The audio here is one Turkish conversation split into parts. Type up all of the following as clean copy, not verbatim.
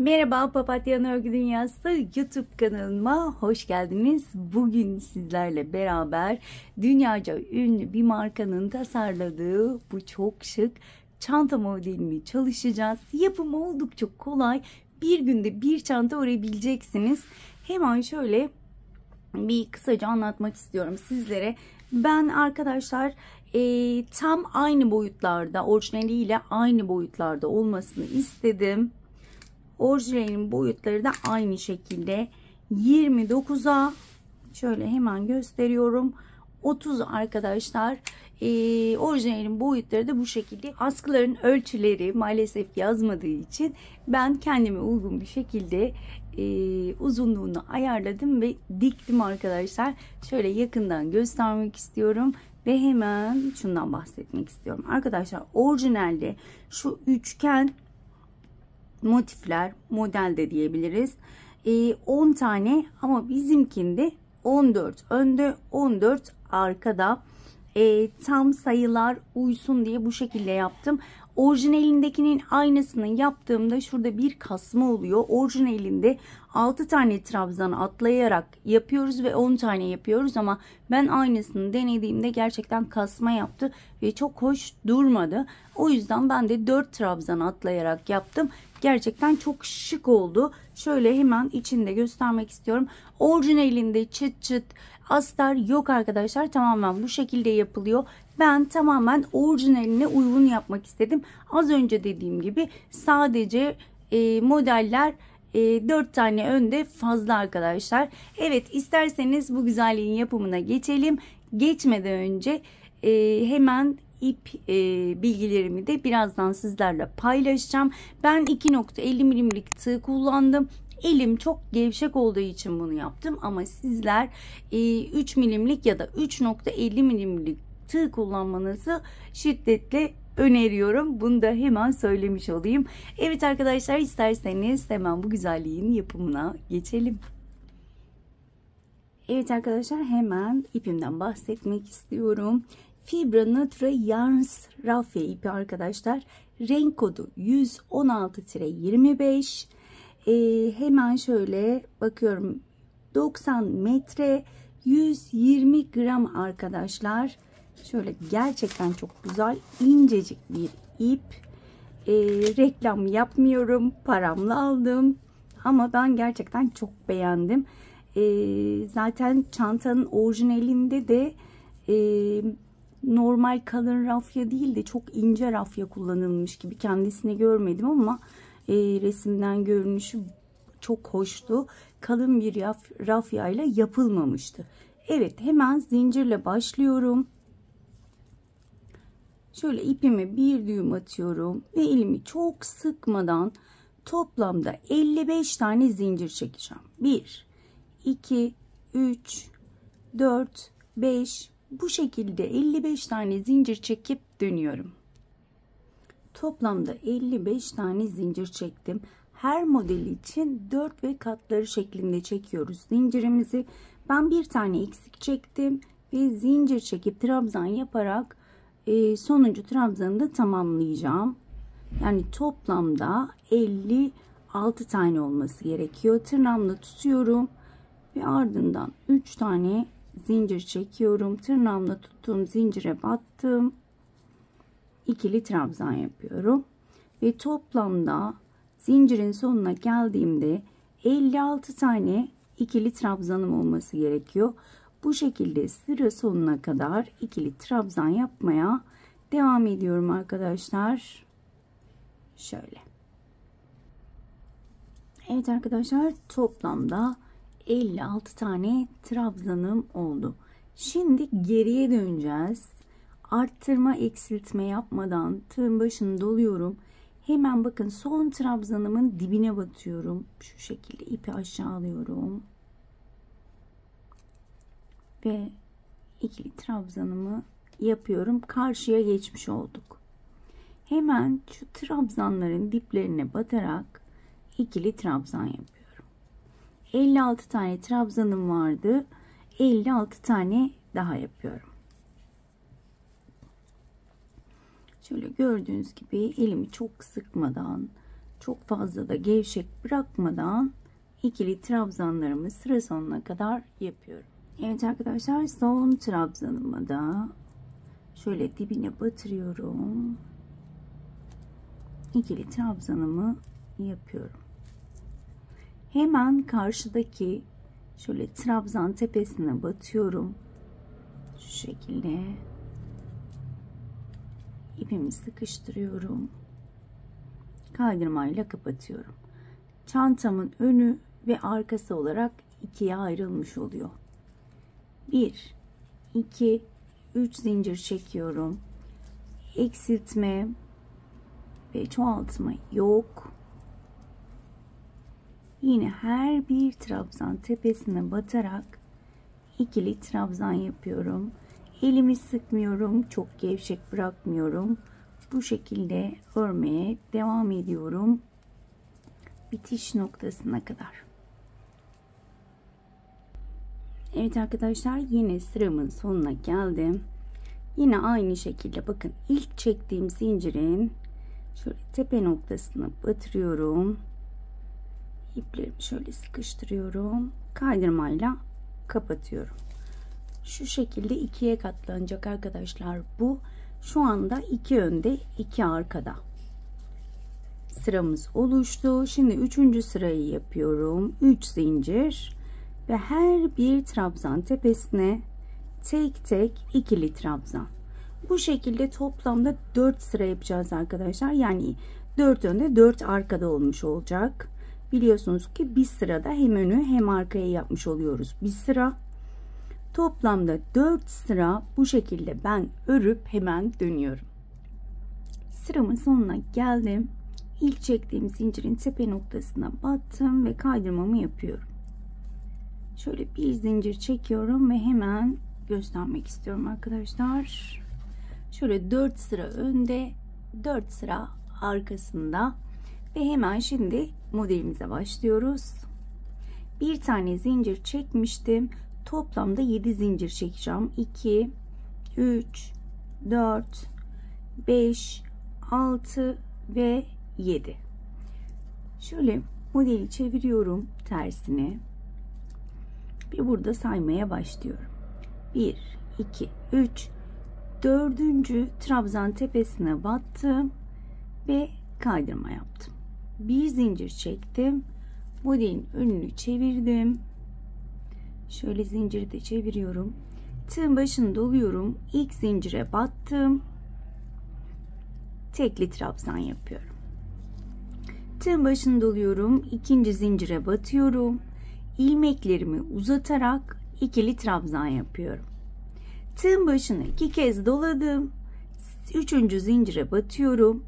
Merhaba Papatya Örgü Dünyası YouTube kanalıma hoş geldiniz. Bugün sizlerle beraber dünyaca ünlü bir markanın tasarladığı bu çok şık çanta modelini çalışacağız. Yapımı oldukça kolay. Bir günde bir çanta örebileceksiniz. Hemen şöyle bir kısaca anlatmak istiyorum sizlere. Ben arkadaşlar tam aynı boyutlarda, orijinaliyle aynı boyutlarda olmasını istedim. Orijinalin boyutları da aynı şekilde 29'a şöyle hemen gösteriyorum. 30 arkadaşlar. Orijinalin boyutları da bu şekilde. Askıların ölçüleri maalesef yazmadığı için ben kendime uygun bir şekilde uzunluğunu ayarladım ve diktim arkadaşlar. Şöyle yakından göstermek istiyorum ve hemen şundan bahsetmek istiyorum. Arkadaşlar orijinalde şu üçgen motifler, model de diyebiliriz, 10 tane ama bizimkinde 14 önde 14 arkada, tam sayılar uysun diye bu şekilde yaptım. Orijinalindekinin aynısını yaptığımda şurada bir kasma oluyor. Orijinalinde 6 tane trabzan atlayarak yapıyoruz ve 10 tane yapıyoruz ama ben aynısını denediğimde gerçekten kasma yaptı ve çok hoş durmadı. O yüzden ben de 4 trabzan atlayarak yaptım. Gerçekten çok şık oldu. Şöyle hemen içinde göstermek istiyorum. Orijinalinde çıt çıt astar yok arkadaşlar. Tamamen bu şekilde yapılıyor. Ben tamamen orijinaline uygun yapmak istedim. Az önce dediğim gibi sadece modeller 4 tane önde fazla arkadaşlar. Evet, isterseniz bu güzelliğin yapımına geçelim. Geçmeden önce hemen ip bilgilerimi de birazdan sizlerle paylaşacağım. Ben 2.50 milimlik tığ kullandım. Elim çok gevşek olduğu için bunu yaptım ama sizler 3 milimlik ya da 3.50 milimlik tığ kullanmanızı şiddetle öneriyorum. Bunu da hemen söylemiş olayım. Evet arkadaşlar, isterseniz hemen bu güzelliğin yapımına geçelim. Evet arkadaşlar, hemen ipimden bahsetmek istiyorum. Fibra Natra Yarns Rafya ipi arkadaşlar. Renk kodu 116-25. Hemen şöyle bakıyorum. 90 metre 120 gram arkadaşlar. Şöyle gerçekten çok güzel incecik bir ip. Reklam yapmıyorum. Paramla aldım. Ama ben gerçekten çok beğendim. Zaten çantanın orijinalinde de normal kalın rafya değil de çok ince rafya kullanılmış gibi, kendisini görmedim ama resimden görünüşü çok hoştu. Kalın bir rafya ile yapılmamıştı. Evet, hemen zincirle başlıyorum. Şöyle ipimi bir düğüm atıyorum ve elimi çok sıkmadan toplamda 55 tane zincir çekeceğim. 1 2 3 4 5, bu şekilde 55 tane zincir çekip dönüyorum. Toplamda 55 tane zincir çektim. Her model için 4 ve katları şeklinde çekiyoruz zincirimizi. Ben bir tane eksik çektim ve zincir çekip trabzan yaparak sonuncu trabzanı da tamamlayacağım. Yani toplamda 56 tane olması gerekiyor. Tırnağımla tutuyorum ve ardından 3 tane zincir çekiyorum. Tırnağımla tuttuğum zincire battım. İkili trabzan yapıyorum ve toplamda zincirin sonuna geldiğimde 56 tane ikili trabzanım olması gerekiyor. Bu şekilde sıra sonuna kadar ikili trabzan yapmaya devam ediyorum arkadaşlar. Şöyle. Evet arkadaşlar, toplamda 56 tane trabzanım oldu. Şimdi geriye döneceğiz. Arttırma eksiltme yapmadan tığın başını doluyorum. Hemen bakın, son trabzanımın dibine batıyorum. Şu şekilde ipi aşağı alıyorum. Ve ikili trabzanımı yapıyorum. Karşıya geçmiş olduk. Hemen şu trabzanların diplerine batarak ikili trabzan yapıyorum. 56 tane trabzanım vardı. 56 tane daha yapıyorum. Şöyle gördüğünüz gibi elimi çok sıkmadan Çok fazla da gevşek bırakmadan ikili trabzanlarımı sıra sonuna kadar yapıyorum. Evet arkadaşlar, son trabzanımı da şöyle dibine batırıyorum. İkili trabzanımı yapıyorum. Hemen karşıdaki şöyle trabzan tepesine batıyorum. Şu şekilde ipimi sıkıştırıyorum. Kaydırmayla kapatıyorum. Çantamın önü ve arkası olarak ikiye ayrılmış oluyor. 1, 2, 3 zincir çekiyorum. Eksiltme ve çoğaltma yok. Yine her bir trabzan tepesine batarak ikili trabzan yapıyorum. Elimi sıkmıyorum, çok gevşek bırakmıyorum. Bu şekilde örmeye devam ediyorum bitiş noktasına kadar. Evet arkadaşlar, yine sıramın sonuna geldim. Yine aynı şekilde bakın, ilk çektiğim zincirin şöyle tepe noktasına batırıyorum. İplerimi şöyle sıkıştırıyorum. Kaydırmayla kapatıyorum. Şu şekilde ikiye katlanacak arkadaşlar bu. Şu anda 2 önde 2 arkada sıramız oluştu. Şimdi 3. sırayı yapıyorum. 3 zincir ve her bir trabzan tepesine tek tek ikili trabzan. Bu şekilde toplamda 4 sıra yapacağız arkadaşlar. Yani 4 önde 4 arkada olmuş olacak. Biliyorsunuz ki bir sırada hem önü hem arkaya yapmış oluyoruz. Bir sıra. Toplamda 4 sıra bu şekilde ben örüp hemen dönüyorum. Sıramın sonuna geldim. İlk çektiğim zincirin tepe noktasına battım ve kaydırmamı yapıyorum. Şöyle bir zincir çekiyorum ve hemen göstermek istiyorum arkadaşlar. Şöyle 4 sıra önde, 4 sıra arkasında ve hemen şimdi modelimize başlıyoruz. Bir tane zincir çekmiştim. Toplamda 7 zincir çekeceğim. 2, 3, 4, 5, 6 ve 7. Şöyle modeli çeviriyorum tersine. Ve burada saymaya başlıyorum. 1, 2, 3, 4. trabzan tepesine battım ve kaydırma yaptım. Bir zincir çektim. Modelin önünü çevirdim. Şöyle zinciri de çeviriyorum. Tığın başını doluyorum. İlk zincire battım. Tekli trabzan yapıyorum. Tığın başını doluyorum. İkinci zincire batıyorum. İlmeklerimi uzatarak ikili trabzan yapıyorum. Tığın başını 2 kez doladım. 3. zincire batıyorum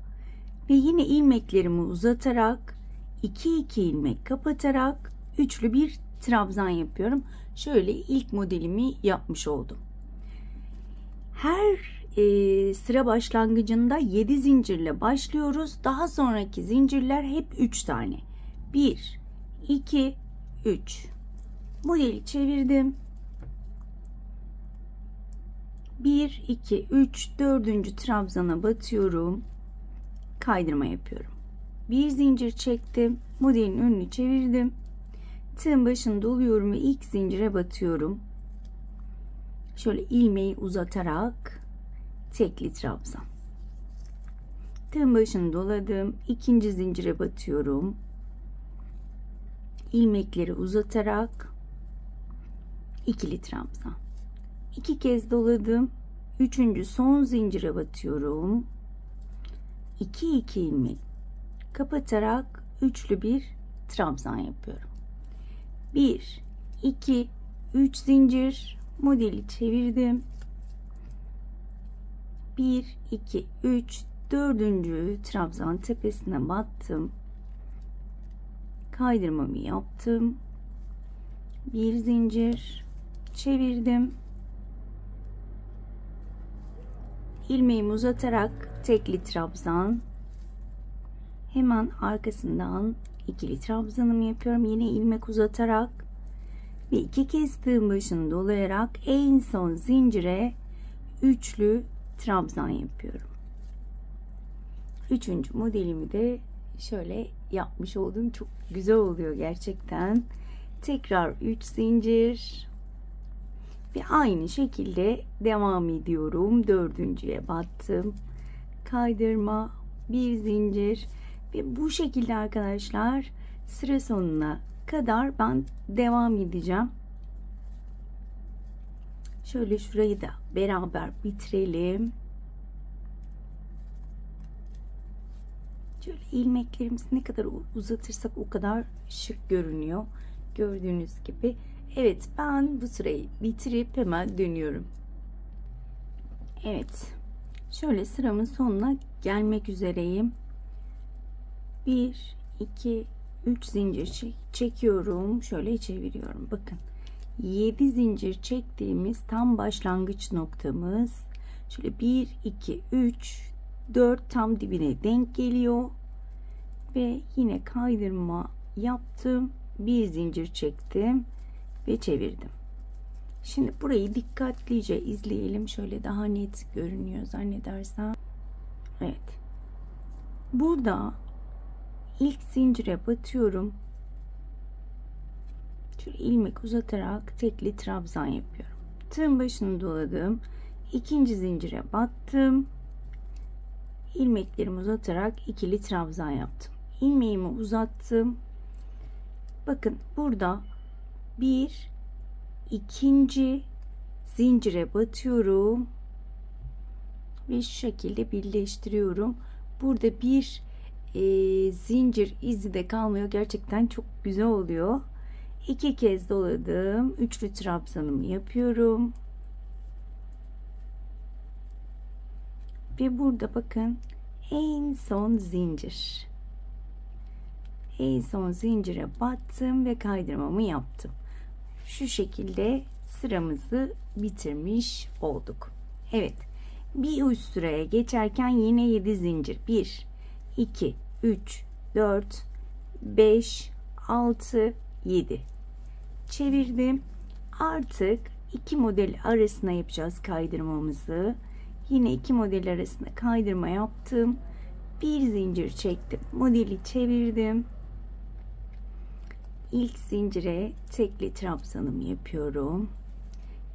ve yine ilmeklerimi uzatarak 2 ilmek kapatarak üçlü bir trabzan yapıyorum. Şöyle ilk modelimi yapmış oldum. Her sıra başlangıcında 7 zincirle başlıyoruz. Daha sonraki zincirler hep 3 tane. 1, 2, 3. Modeli çevirdim. 1, 2, 3, 4. trabzana batıyorum. Kaydırma yapıyorum. Bir zincir çektim. Modelin önünü çevirdim. Tığın başını doluyorum ve ilk zincire batıyorum. Şöyle ilmeği uzatarak tekli trabzan. Tığın başını doladım. İkinci zincire batıyorum. İlmekleri uzatarak ikili trabzan. 2 kez doladım. 3. son zincire batıyorum. 2 ilmek kapatarak üçlü bir trabzan yapıyorum. 1, 2, 3 zincir. Modeli çevirdim. 1, 2, 3, 4. trabzan tepesine battım. Kaydırmamı yaptım. Bir zincir çevirdim. İlmeğimi uzatarak tekli trabzan. Hemen arkasından ikili trabzanımı yapıyorum. Yine ilmek uzatarak ve 2 kez tığın başını dolayarak en son zincire üçlü trabzan yapıyorum. 3. modelimi de şöyle yapmış olduğum çok güzel oluyor gerçekten. Tekrar 3 zincir ve aynı şekilde devam ediyorum. Dördüncüye battım, kaydırma, bir zincir ve bu şekilde arkadaşlar sıra sonuna kadar ben devam edeceğim. Şöyle şurayı da beraber bitirelim. Şöyle ilmeklerimizi ne kadar uzatırsak o kadar şık görünüyor. Gördüğünüz gibi. Evet, ben bu sırayı bitirip hemen dönüyorum. Evet. Şöyle sıramın sonuna gelmek üzereyim. 1, 2, 3 zincir çekiyorum. Şöyle çeviriyorum. Bakın. 7 zincir çektiğimiz tam başlangıç noktamız. Şöyle 1, 2, 3, 4 tam dibine denk geliyor. Ve yine kaydırma yaptım. Bir zincir çektim ve çevirdim. Şimdi burayı dikkatlice izleyelim. Şöyle daha net görünüyor zannedersem. Evet. Burada ilk zincire batıyorum. Şöyle ilmek uzatarak tekli trabzan yapıyorum. Tığın başını doladım. İkinci zincire battım. İlmeklerimi uzatarak ikili trabzan yaptım. İlmeğimi uzattım. Bakın burada bir ikinci zincire batıyorum ve şu şekilde birleştiriyorum. Burada bir zincir izi de kalmıyor. Gerçekten çok güzel oluyor. İki kez doladım. Üçlü trabzanımı yapıyorum. Ve burada bakın en son zincir. En son zincire battım ve kaydırmamı yaptım. Şu şekilde sıramızı bitirmiş olduk. Evet. Bir üst sıraya geçerken yine 7 zincir. 1, 2, 3, 4, 5, 6, 7. Çevirdim. Artık iki model arasına yapacağız kaydırmamızı. Yine iki model arasında kaydırma yaptım. Bir zincir çektim. Modeli çevirdim. İlk zincire tekli trabzanımı yapıyorum.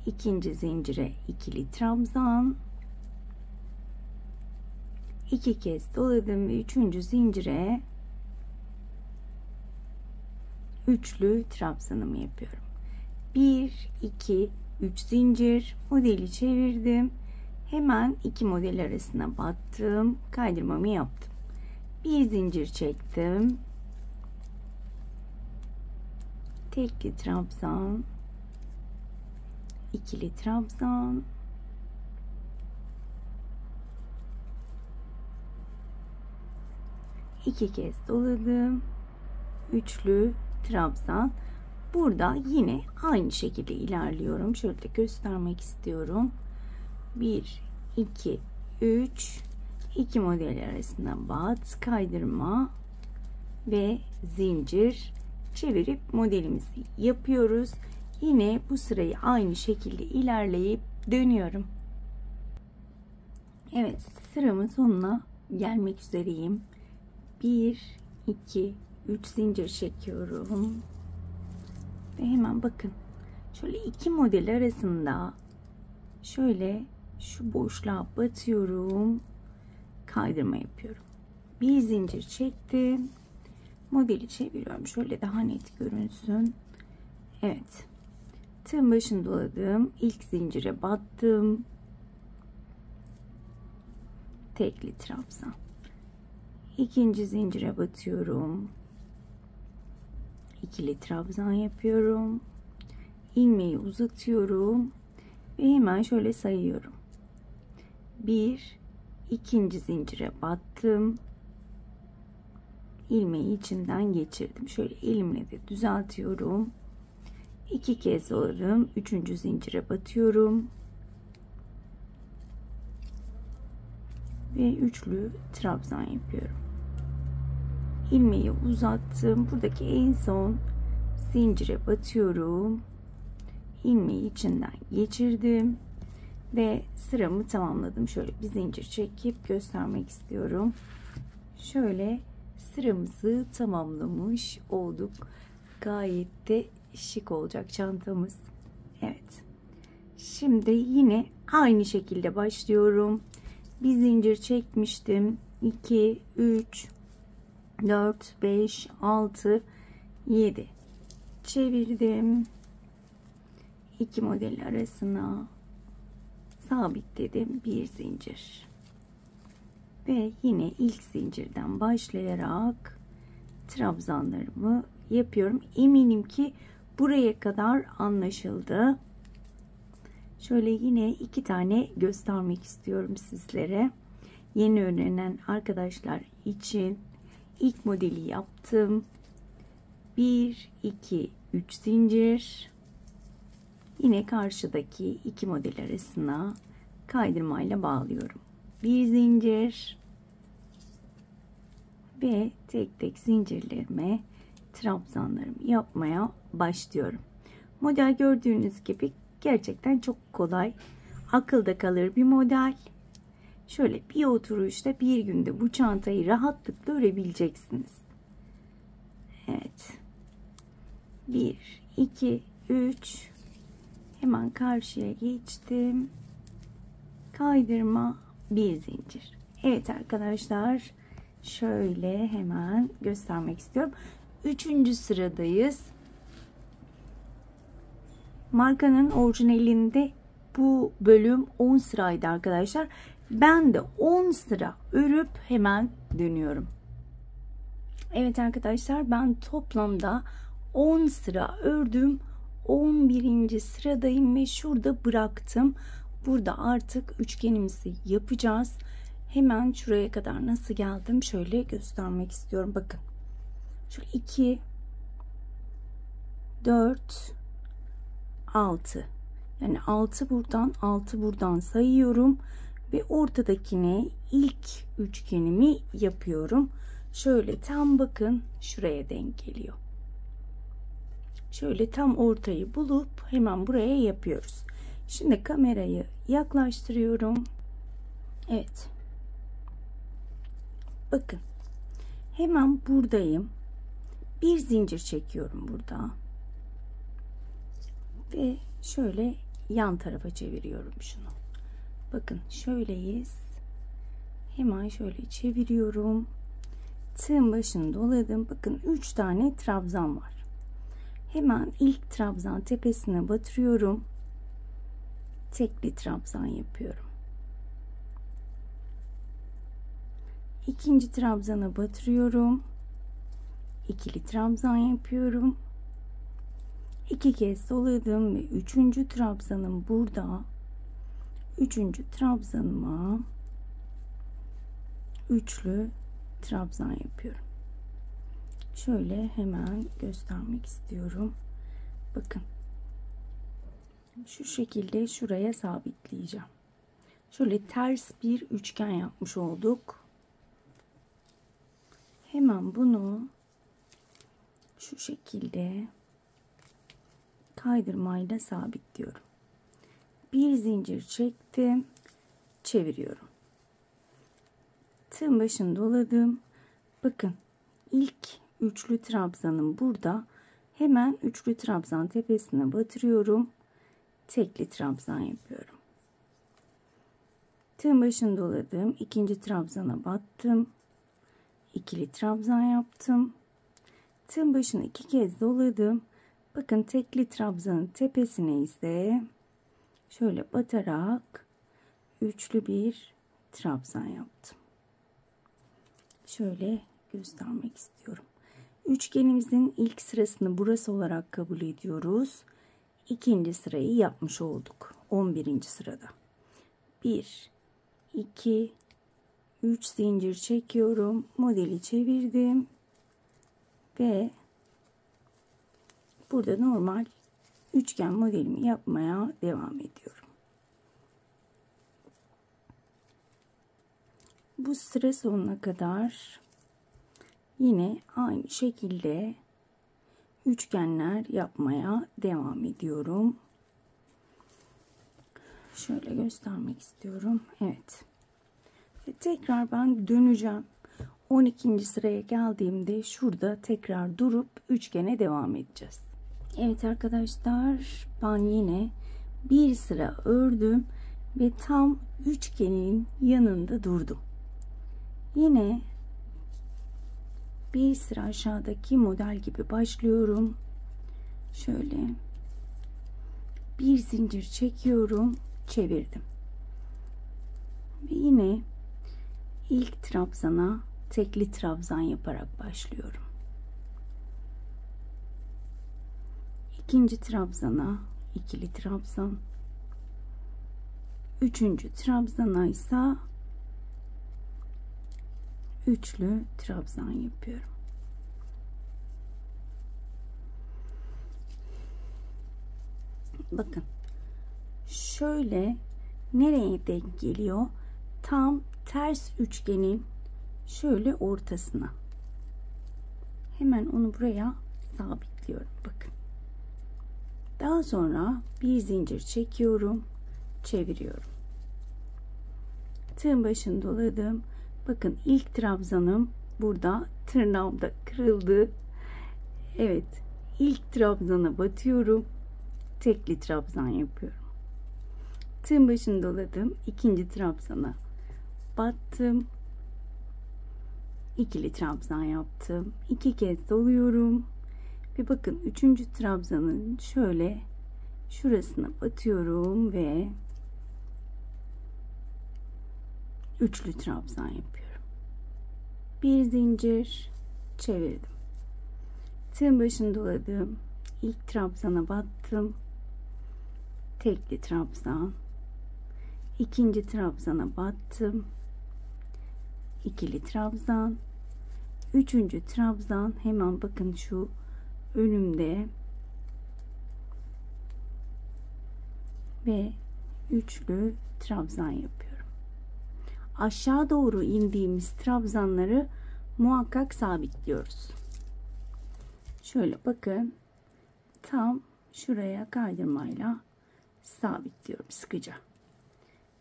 İkinci zincire ikili trabzan. İki kez doladım ve üçüncü zincire üçlü trabzanımı yapıyorum. 1, 2, 3 zincir. Modeli çevirdim. Hemen iki model arasına battım. Kaydırmamı yaptım. Bir zincir çektim. Tekli trabzan. İkili trabzan. İki kez doladım. Üçlü trabzan. Burada yine aynı şekilde ilerliyorum. Şöyle de göstermek istiyorum. 1, 2, 3, 2 model arasında bat, kaydırma ve zincir çevirip modelimizi yapıyoruz. Yine bu sırayı aynı şekilde ilerleyip dönüyorum. Evet, sıramın sonuna gelmek üzereyim. 1, 2, 3 zincir çekiyorum. Ve hemen bakın. Şöyle iki model arasında şöyle şu boşluğa batıyorum. Kaydırma yapıyorum. Bir zincir çektim. Modeli çeviriyorum. Şöyle daha net görünsün. Evet. Tığın başını doladım. İlk zincire battım. Tekli trabzan. İkinci zincire batıyorum. İkili trabzan yapıyorum. İlmeği uzatıyorum ve hemen şöyle sayıyorum. 1, ikinci zincire battım. İlmeği içinden geçirdim. Şöyle elimle de düzeltiyorum. 2 kez doladım. Üçüncü zincire batıyorum. Ve üçlü trabzan yapıyorum. İlmeği uzattım. Buradaki en son zincire batıyorum. İlmeği içinden geçirdim ve sıramı tamamladım. Şöyle bir zincir çekip göstermek istiyorum. Şöyle sıramızı tamamlamış olduk. Gayet de şık olacak çantamız. Evet. Şimdi yine aynı şekilde başlıyorum. Bir zincir çekmiştim. 2, 3, 4, 5, 6, 7. Çevirdim. 2 model arasına sabitledim. Bir zincir. Ve yine ilk zincirden başlayarak trabzanlarımı yapıyorum. Eminim ki buraya kadar anlaşıldı. Şöyle yine 2 tane göstermek istiyorum sizlere. Yeni öğrenen arkadaşlar için ilk modeli yaptım. 1, 2, 3 zincir. Yine karşıdaki 2 model arasına kaydırmayla bağlıyorum. Bir zincir ve tek tek zincirlerime trabzanlarımı yapmaya başlıyorum. Model gördüğünüz gibi gerçekten çok kolay, akılda kalır bir model. Şöyle bir oturuşta bir günde bu çantayı rahatlıkla örebileceksiniz. Evet. 1, 2, 3. Hemen karşıya geçtim. Kaydırma, bir zincir. Evet arkadaşlar, şöyle hemen göstermek istiyorum. 3. sıradayız. Markanın orijinalinde bu bölüm 10 sıraydı arkadaşlar. Ben de 10 sıra örüp hemen dönüyorum. Evet arkadaşlar, ben toplamda 10 sıra ördüm. 11. sıradayım ve şurada bıraktım. Burada artık üçgenimizi yapacağız. Hemen şuraya kadar nasıl geldim şöyle göstermek istiyorum. Bakın. Şöyle 2, 4, 6. Yani 6 buradan, 6 buradan sayıyorum ve ortadakine ilk üçgenimi yapıyorum. Şöyle tam bakın şuraya denk geliyor. Şöyle tam ortayı bulup hemen buraya yapıyoruz. Şimdi kamerayı yaklaştırıyorum. Evet. Bakın. Hemen buradayım. Bir zincir çekiyorum burada. Ve şöyle yan tarafa çeviriyorum şunu. Bakın şöyleyiz. Hemen şöyle çeviriyorum. Tığın başını doladım. Bakın 3 tane trabzan var. Hemen ilk trabzan tepesine batırıyorum. Tekli trabzan yapıyorum. İkinci trabzana batırıyorum. İkili trabzan yapıyorum. 2 kez doladım ve 3. trabzanım burada. 3. trabzanıma üçlü trabzan yapıyorum. Şöyle hemen göstermek istiyorum. Bakın. Şu şekilde şuraya sabitleyeceğim. Şöyle ters bir üçgen yapmış olduk. Hemen bunu şu şekilde kaydırmayla sabitliyorum. Bir zincir çektim. Çeviriyorum. Tığın başını doladım. Bakın ilk üçlü trabzanım burada. Hemen üçlü trabzan tepesine batırıyorum. Tekli trabzan yapıyorum. Tığın başını doladım. İkinci trabzana battım. İkili trabzan yaptım. Tığın başını 2 kez doladım. Bakın tekli trabzanın tepesine ise şöyle batarak üçlü bir trabzan yaptım. Şöyle göstermek istiyorum. Üçgenimizin ilk sırasını burası olarak kabul ediyoruz. İkinci sırayı yapmış olduk. 11. sırada. 1, 2, 3 zincir çekiyorum. Modeli çevirdim. Ve burada normal üçgen modelimi yapmaya devam ediyorum. Bu sıra sonuna kadar yine aynı şekilde üçgenler yapmaya devam ediyorum. Şöyle göstermek istiyorum. Evet. Ve tekrar ben döneceğim. 12. sıraya geldiğimde şurada tekrar durup üçgene devam edeceğiz. Evet arkadaşlar, ben yine bir sıra ördüm ve tam üçgenin yanında durdum. Yine bir sıra aşağıdaki model gibi başlıyorum. Şöyle bir zincir çekiyorum, çevirdim ve yine ilk trabzana tekli trabzan yaparak başlıyorum. İkinci trabzana ikili trabzan, üçüncü trabzana ise üçlü trabzan yapıyorum. Bakın şöyle nereye denk geliyor? Tam ters üçgenin şöyle ortasına. Hemen onu buraya sabitliyorum. Bakın. Daha sonra bir zincir çekiyorum, çeviriyorum. Tığın başını doladım. Bakın ilk trabzanım burada, tırnağım da kırıldı. Evet, ilk trabzana batıyorum, tekli trabzan yapıyorum. Tığın başını doladım, ikinci trabzana battım, ikili trabzan yaptım, iki kez doluyorum ve bakın üçüncü trabzanın şöyle şurasına batıyorum ve üçlü trabzan yapıyorum. Bir zincir çevirdim. Tığın başını doladım, ilk trabzana battım, tekli trabzan, ikinci trabzana battım, ikili trabzan, üçüncü trabzan hemen bakın şu önümde ve üçlü trabzan yapıyorum. Aşağı doğru indiğimiz trabzanları muhakkak sabitliyoruz. Şöyle bakın, tam şuraya kaydırmayla sabitliyorum sıkıca.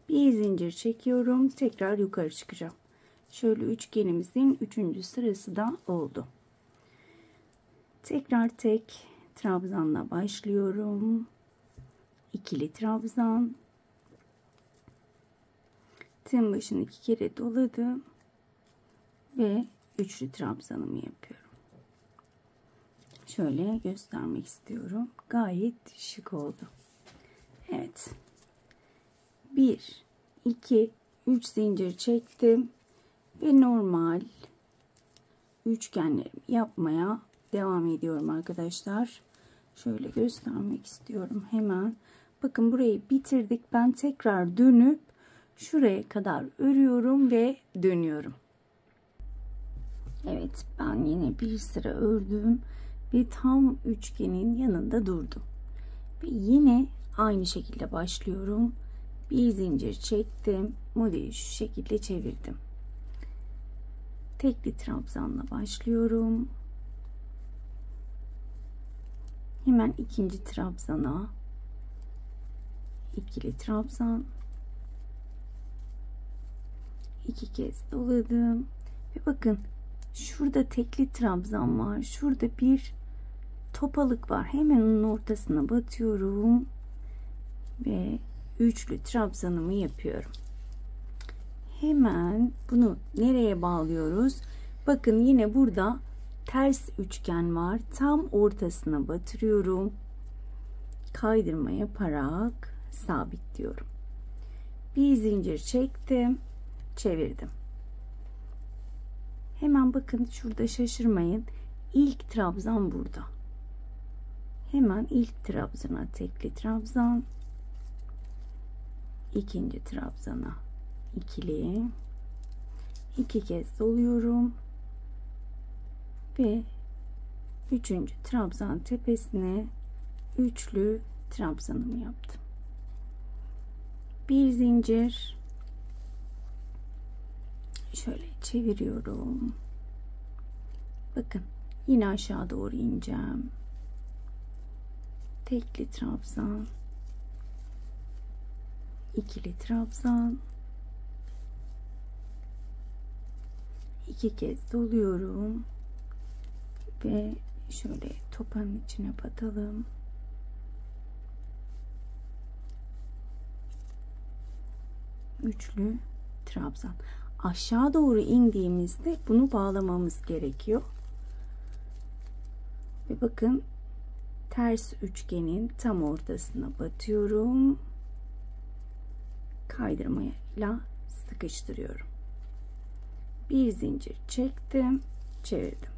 Bir zincir çekiyorum, tekrar yukarı çıkacağım. Şöyle üçgenimizin 3. sırası da oldu. Tekrar tek trabzanla başlıyorum. İkili trabzan. Tığın başını 2 kere doladım ve üçlü trabzanımı yapıyorum. Şöyle göstermek istiyorum. Gayet şık oldu. Evet. 1, 2, 3 zincir çektim ve normal üçgenlerimi yapmaya devam ediyorum arkadaşlar. Şöyle göstermek istiyorum hemen. Bakın burayı bitirdik. Ben tekrar dönüp şuraya kadar örüyorum ve dönüyorum. Evet, ben yine bir sıra ördüm ve tam üçgenin yanında durdum. Ve yine aynı şekilde başlıyorum. Bir zincir çektim. Modeli şu şekilde çevirdim. Tekli trabzanla başlıyorum. Hemen ikinci trabzana ikili trabzan, iki kez doladım ve bakın şurada tekli trabzan var, şurada bir topalık var, hemen onun ortasına batıyorum ve üçlü trabzanımı yapıyorum. Hemen bunu nereye bağlıyoruz? Bakın yine burada ters üçgen var, tam ortasına batırıyorum, kaydırma yaparak sabitliyorum. Bir zincir çektim, çevirdim. Hemen bakın şurada şaşırmayın, ilk trabzan burada. Hemen ilk trabzana tekli trabzan, ikinci trabzana ikili, iki kez doluyorum ve üçüncü trabzan tepesine üçlü trabzanımı yaptım. Bir zincir, şöyle çeviriyorum. Bakın yine aşağı doğru ineceğim. Tekli trabzan, ikili trabzan, 2 kez doluyorum ve şöyle topanın içine batalım. Üçlü trabzan. Aşağı doğru indiğimizde bunu bağlamamız gerekiyor. Ve bakın, ters üçgenin tam ortasına batıyorum. Kaydırmayla sıkıştırıyorum. Bir zincir çektim, çevirdim.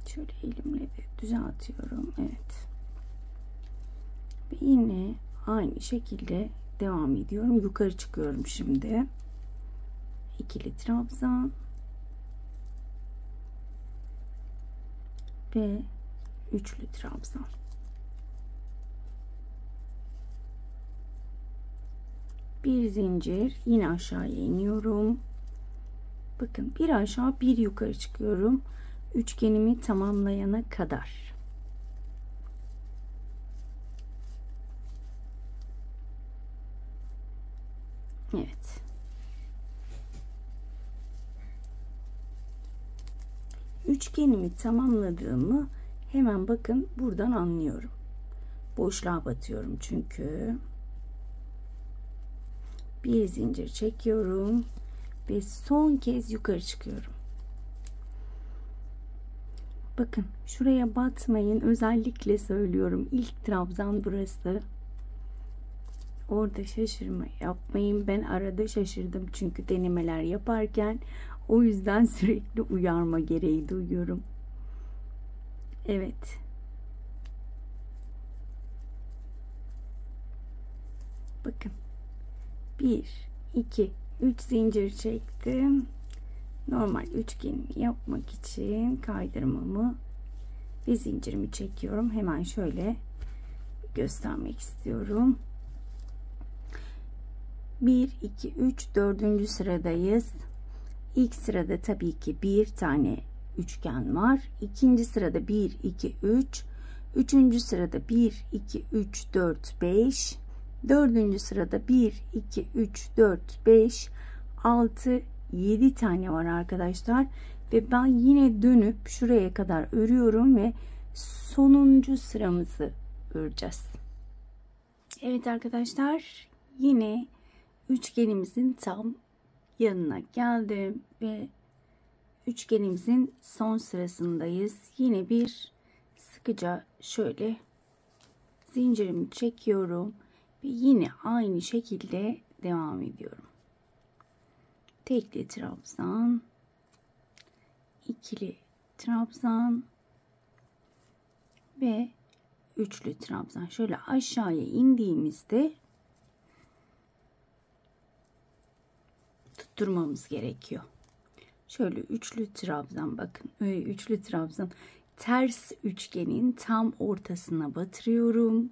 Şöyle elimle de düzeltiyorum. Evet. Ve yine aynı şekilde devam ediyorum. Yukarı çıkıyorum şimdi. İkili trabzan ve üçlü trabzan. Bir zincir, yine aşağıya iniyorum. Bakın, bir aşağı bir yukarı çıkıyorum. Üçgenimi tamamlayana kadar. Evet. Üçgenimi tamamladığımı hemen bakın buradan anlıyorum. Boşluğa batıyorum çünkü. Bir zincir çekiyorum ve son kez yukarı çıkıyorum. Bakın, şuraya batmayın, özellikle söylüyorum. İlk trabzan burası. Orada şaşırma yapmayın. Ben arada şaşırdım çünkü denemeler yaparken, o yüzden sürekli uyarma gereği duyuyorum. Evet. Bakın. 1, 2, 3 zincir çektim. Normal üçgenimi yapmak için kaydırmamı ve zincirimi çekiyorum. Hemen şöyle göstermek istiyorum. 1, 2, 3, 4. sıradayız. İlk sırada tabii ki bir tane üçgen var. İkinci sırada 1, 2, 3. Üçüncü sırada 1, 2, 3, 4, 5. Dördüncü sırada 1, 2, 3, 4, 5, 6, 7 tane var arkadaşlar. Ve ben yine dönüp şuraya kadar örüyorum ve sonuncu sıramızı öreceğiz. Evet arkadaşlar, yine üçgenimizin tam yanına geldim ve üçgenimizin son sırasındayız. Yine bir sıkıca şöyle zincirimi çekiyorum ve yine aynı şekilde devam ediyorum. Tekli trabzan, ikili trabzan ve üçlü trabzan. Şöyle aşağıya indiğimizde tutturmamız gerekiyor. Şöyle üçlü trabzan, bakın üçlü trabzan, ters üçgenin tam ortasına batırıyorum.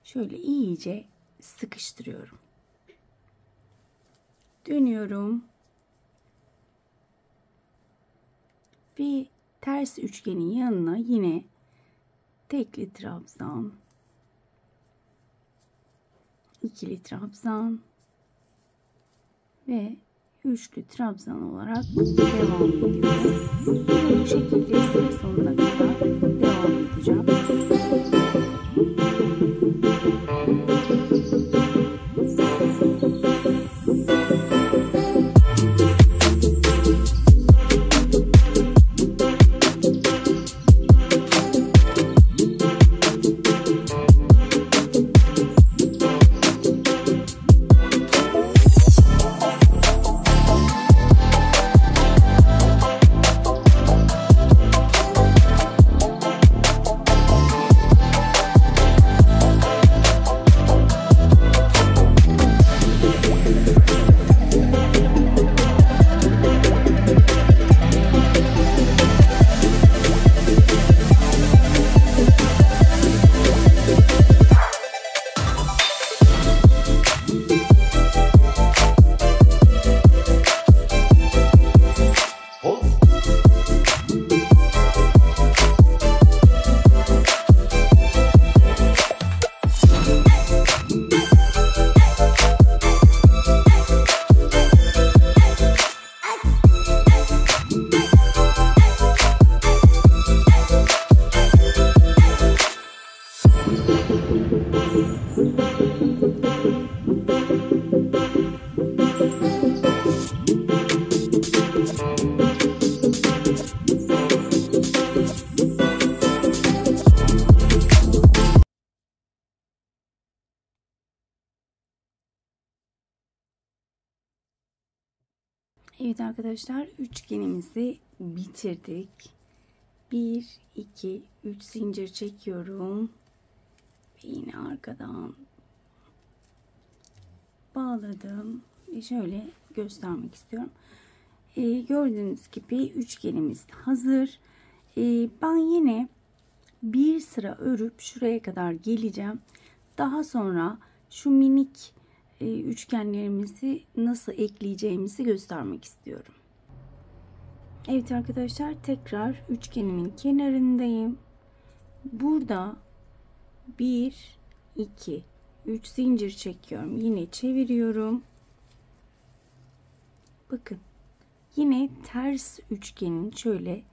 Şöyle iyice sıkıştırıyorum. Dönüyorum. Ve ters üçgenin yanına yine tekli trabzan, ikili trabzan ve üçlü trabzan olarak devam ediyorum. Bu şekilde sıra sonuna kadar devam edeceğim. Evet arkadaşlar, üçgenimizi bitirdik. 1 2 3 zincir çekiyorum ve yine arkadan bağladım ve şöyle göstermek istiyorum. Gördüğünüz gibi üçgenimiz hazır. Ben yine bir sıra örüp şuraya kadar geleceğim. Daha sonra şu minik üçgenlerimizi nasıl ekleyeceğimizi göstermek istiyorum. Evet arkadaşlar, tekrar üçgenimin kenarındayım. Burada 1 2 3 zincir çekiyorum. Yine çeviriyorum. Bakın, yine ters üçgenin şöyle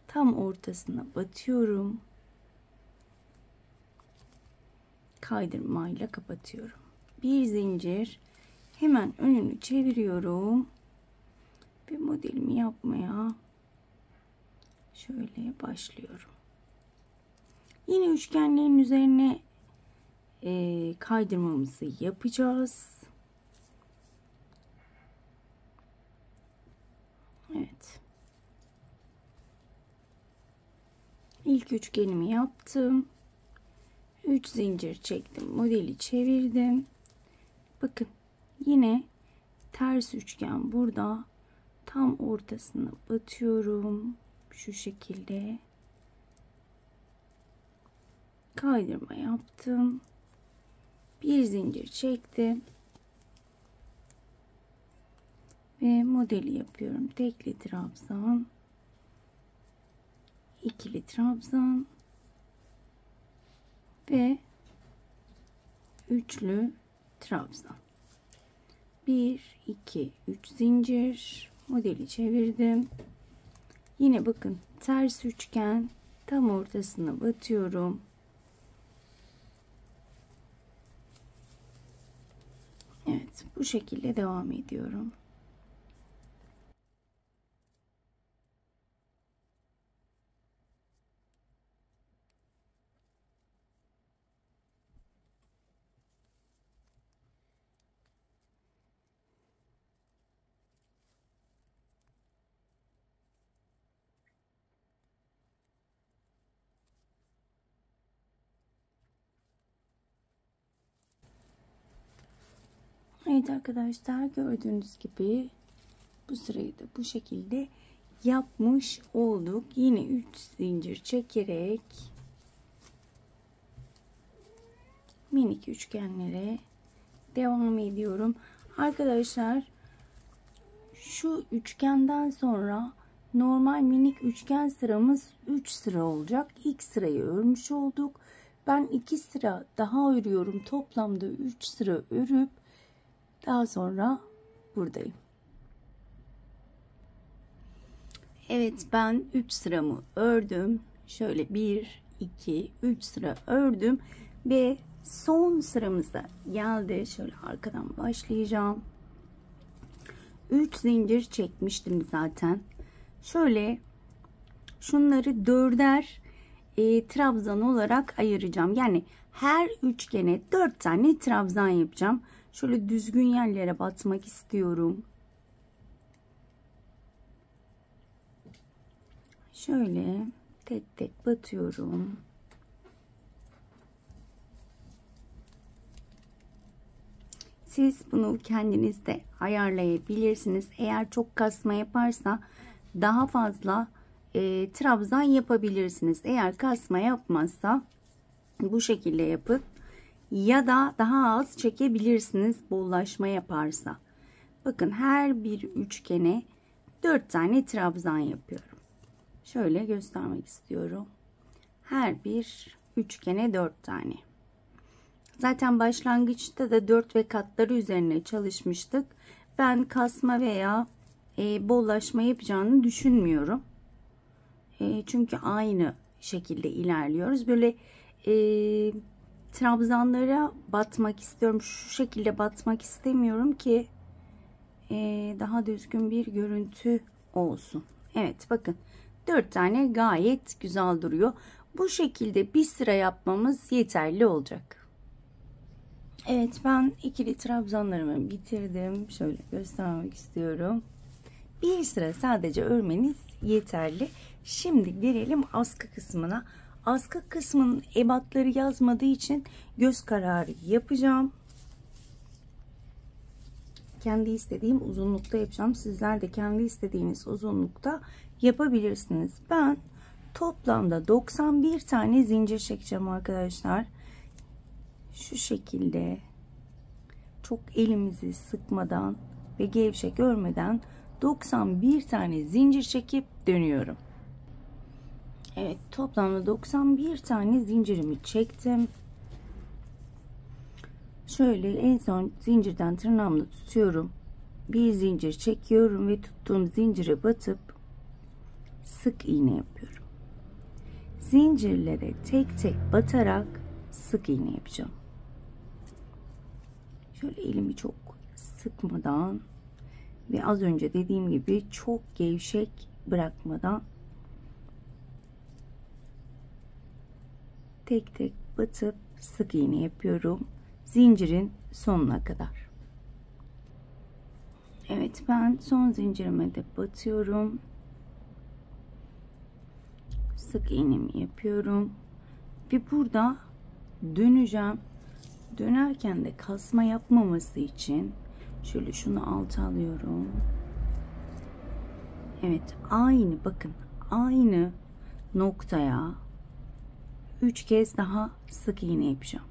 tam ortasına batıyorum. Kaydırmayla kapatıyorum. Bir zincir, hemen önünü çeviriyorum ve modelimi yapmaya şöyle başlıyorum. Yine üçgenlerin üzerine kaydırmamızı yapacağız. Evet. İlk üçgenimi yaptım. 3 zincir çektim. Modeli çevirdim. Bakın, yine ters üçgen burada tam ortasına batıyorum. Şu şekilde kaydırma yaptım. Bir zincir çektim ve modeli yapıyorum. Tekli trabzan, ikili trabzan ve üçlü trabzan. 1 2 3 zincir, modeli çevirdim. Yine bakın, ters üçgen tam ortasına batıyorum. Evet, bu şekilde devam ediyorum. Evet arkadaşlar, gördüğünüz gibi bu sırayı da bu şekilde yapmış olduk. Yine 3 zincir çekerek minik üçgenlere devam ediyorum. Arkadaşlar, şu üçgenden sonra normal minik üçgen sıramız 3 sıra olacak. İlk sırayı örmüş olduk. Ben 2 sıra daha örüyorum. Toplamda 3 sıra örüp daha sonra buradayım. Evet, ben 3 sıramı ördüm. Şöyle 1 2 3 sıra ördüm ve son sıramıza geldi. Şöyle arkadan başlayacağım. 3 zincir çekmiştim zaten. Şöyle şunları dörder trabzan olarak ayıracağım. Yani her üçgene 4 tane trabzan yapacağım. Şöyle düzgün yerlere batmak istiyorum. Şöyle tek tek batıyorum. Siz bunu kendiniz de ayarlayabilirsiniz. Eğer çok kasma yaparsa daha fazla trabzan yapabilirsiniz. Eğer kasma yapmazsa bu şekilde yapıp ya da daha az çekebilirsiniz bollaşma yaparsa. Bakın, her bir üçgene 4 tane trabzan yapıyorum. Şöyle göstermek istiyorum. Her bir üçgene 4 tane. Zaten başlangıçta da 4 ve katları üzerine çalışmıştık. Ben kasma veya bollaşma yapacağını düşünmüyorum. Çünkü aynı şekilde ilerliyoruz. Böyle trabzanlara batmak istiyorum. Şu şekilde batmak istemiyorum ki daha düzgün bir görüntü olsun. Evet, bakın, 4 tane gayet güzel duruyor. Bu şekilde bir sıra yapmamız yeterli olacak. Evet, ben ikili trabzanlarımı bitirdim. Şöyle göstermek istiyorum. Bir sıra sadece örmeniz yeterli. Şimdi gelelim askı kısmına. Askı kısmının ebatları yazmadığı için göz kararı yapacağım. Kendi istediğim uzunlukta yapacağım. Sizler de kendi istediğiniz uzunlukta yapabilirsiniz. Ben toplamda 91 tane zincir çekeceğim arkadaşlar. Şu şekilde çok elimizi sıkmadan ve gevşek örmeden 91 tane zincir çekip dönüyorum. Evet, toplamda 91 tane zincirimi çektim. Şöyle en son zincirden tırnağımla tutuyorum. Bir zincir çekiyorum ve tuttuğum zincire batıp sık iğne yapıyorum. Zincirlere tek tek batarak sık iğne yapacağım. Şöyle elimi çok sıkmadan ve az önce dediğim gibi çok gevşek bırakmadan tek tek batıp sık iğne yapıyorum zincirin sonuna kadar. Evet, ben son zincirime de batıyorum. Sık iğnemi yapıyorum ve burada döneceğim. Dönerken de kasma yapmaması için şöyle şunu alta alıyorum. Evet, bakın aynı noktaya 3 kez daha sık iğne yapacağım.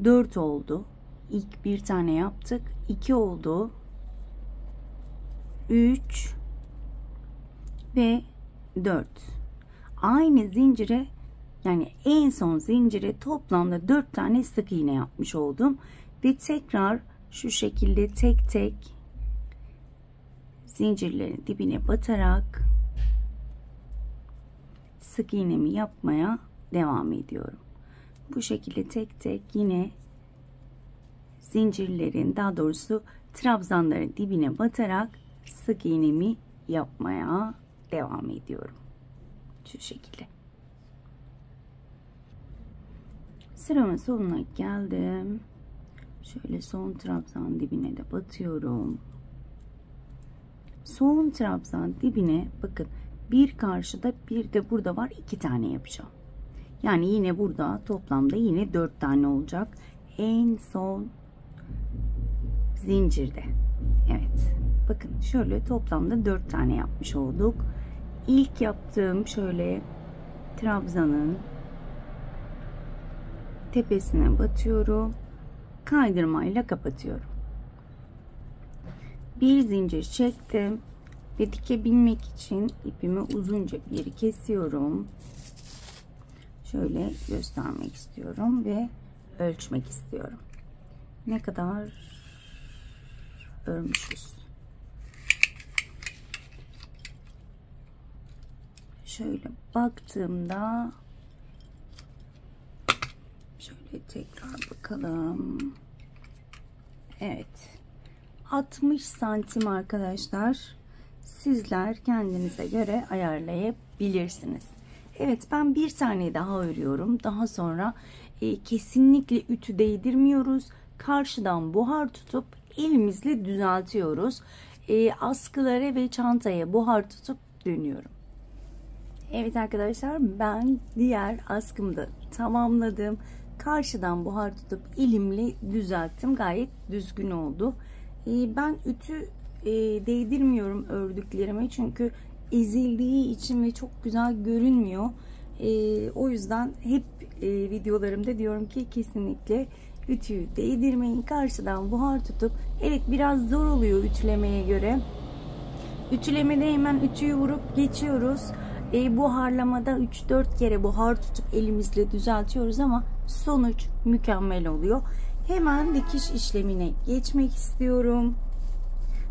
4 oldu. İlk bir tane yaptık. 2 oldu. 3 ve 4. Aynı zincire, yani en son zincire toplamda 4 tane sık iğne yapmış oldum. Ve tekrar şu şekilde tek tek zincirlerin dibine batarak sık iğnemi yapmaya devam ediyorum. Bu şekilde tek tek yine zincirlerin, daha doğrusu trabzanların dibine batarak sık iğnemi yapmaya devam ediyorum. Şu şekilde. Sıramın sonuna geldim. Şöyle son trabzan dibine de batıyorum. Son trabzan dibine bakın, bir karşıda bir de burada var, 2 tane yapacağım. Yani yine burada toplamda yine 4 tane olacak. En son zincirde. Evet. Bakın şöyle toplamda 4 tane yapmış olduk. İlk yaptığım şöyle trabzanın tepesine batıyorum. Kaydırmayla kapatıyorum. Bir zincir çektim ve dikebilmek için ipimi uzunca bir yeri kesiyorum. Şöyle göstermek istiyorum ve ölçmek istiyorum. Ne kadar örmüşüz. Şöyle baktığımda şöyle tekrar bakalım. Evet. 60 santim arkadaşlar. Sizler kendinize göre ayarlayabilirsiniz. Evet, ben bir tane daha örüyorum. Daha sonra kesinlikle ütü değdirmiyoruz. Karşıdan buhar tutup elimizle düzeltiyoruz. Askılara ve çantaya buhar tutup dönüyorum. Evet arkadaşlar, ben diğer askımı da tamamladım. Karşıdan buhar tutup elimle düzelttim. Gayet düzgün oldu. Ben ütü değdirmiyorum ördüklerime, çünkü ezildiği için ve çok güzel görünmüyor. O yüzden hep videolarımda diyorum ki kesinlikle ütüyü değdirmeyin. Karşıdan buhar tutup, evet biraz zor oluyor ütülemeye göre. Ütülemede hemen ütüyü vurup geçiyoruz. Buharlamada 3-4 kere buhar tutup elimizle düzeltiyoruz ama sonuç mükemmel oluyor. Hemen dikiş işlemine geçmek istiyorum.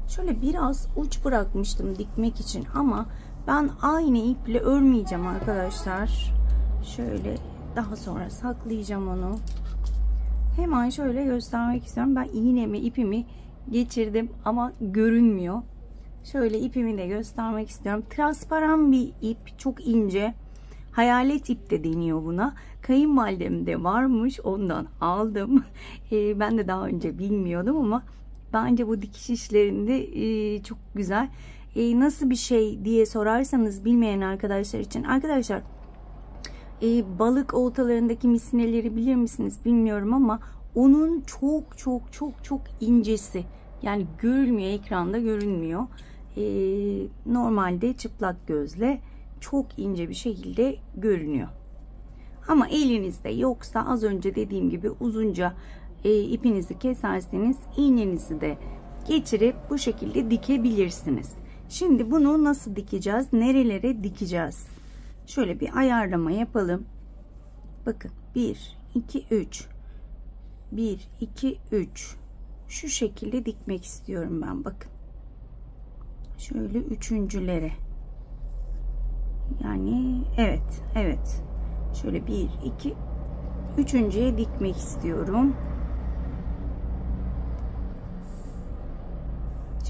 Şöyle biraz uç bırakmıştım dikmek için ama ben aynı iple örmeyeceğim arkadaşlar. Şöyle daha sonra saklayacağım onu. Hemen şöyle göstermek istiyorum. Ben iğnemi, ipimi geçirdim ama görünmüyor. Şöyle ipimi de göstermek istiyorum. Transparan bir ip, çok ince. Hayalet ip de deniyor buna. Kayınvalidemde varmış, ondan aldım. Ben de daha önce bilmiyordum ama Bence bu dikiş işlerinde çok güzel. Nasıl bir şey diye sorarsanız bilmeyen arkadaşlar için. Arkadaşlar balık oltalarındaki misineleri bilir misiniz bilmiyorum ama onun çok çok çok çok incesi. Yani görülmüyor, ekranda görünmüyor. Normalde çıplak gözle çok ince bir şekilde görünüyor. Ama elinizde yoksa az önce dediğim gibi uzunca ipinizi keserseniz iğnenizi de geçirip bu şekilde dikebilirsiniz. Şimdi bunu nasıl dikeceğiz? Nerelere dikeceğiz? Şöyle bir ayarlama yapalım. Bakın 1, 2, 3. 1, 2, 3. Şu şekilde dikmek istiyorum ben. Bakın. Şöyle üçüncülere. Yani evet. Evet. Şöyle 1, 2, üçüncüye dikmek istiyorum.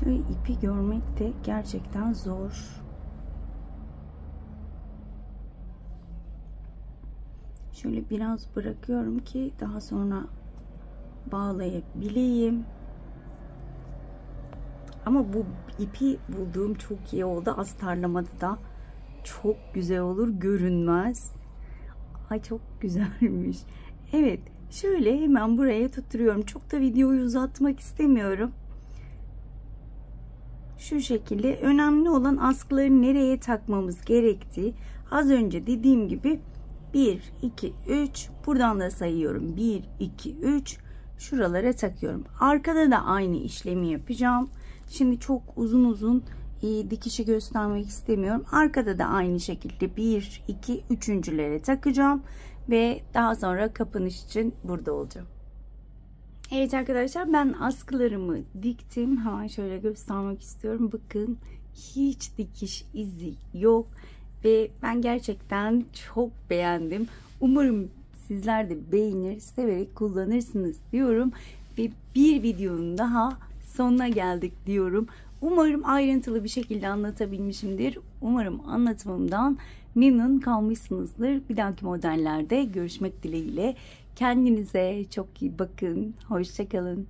Şöyle ipi görmek de gerçekten zor. Şöyle biraz bırakıyorum ki daha sonra bağlayabileyim. Ama bu ipi bulduğum çok iyi oldu. Astarlamada da çok güzel olur, görünmez. Ay çok güzelmiş. Evet, şöyle hemen buraya tutturuyorum. Çok da videoyu uzatmak istemiyorum. Şu şekilde önemli olan askıları nereye takmamız gerektiği. Az önce dediğim gibi 1, 2, 3. Buradan da sayıyorum. 1, 2, 3. Şuralara takıyorum. Arkada da aynı işlemi yapacağım. Şimdi çok uzun uzun dikişi göstermek istemiyorum. Arkada da aynı şekilde 1, 2, üçüncülere takacağım. Ve daha sonra kapanış için burada olacağım. Evet arkadaşlar, ben askılarımı diktim. Hemen şöyle göstermek istiyorum. Bakın, hiç dikiş izi yok. Ve ben gerçekten çok beğendim. Umarım sizler de beğenir, severek kullanırsınız diyorum. Ve bir videonun daha sonuna geldik diyorum. Umarım ayrıntılı bir şekilde anlatabilmişimdir. Umarım anlatımımdan memnun kalmışsınızdır. Bir dahaki modellerde görüşmek dileğiyle. Kendinize çok iyi bakın. Hoşça kalın.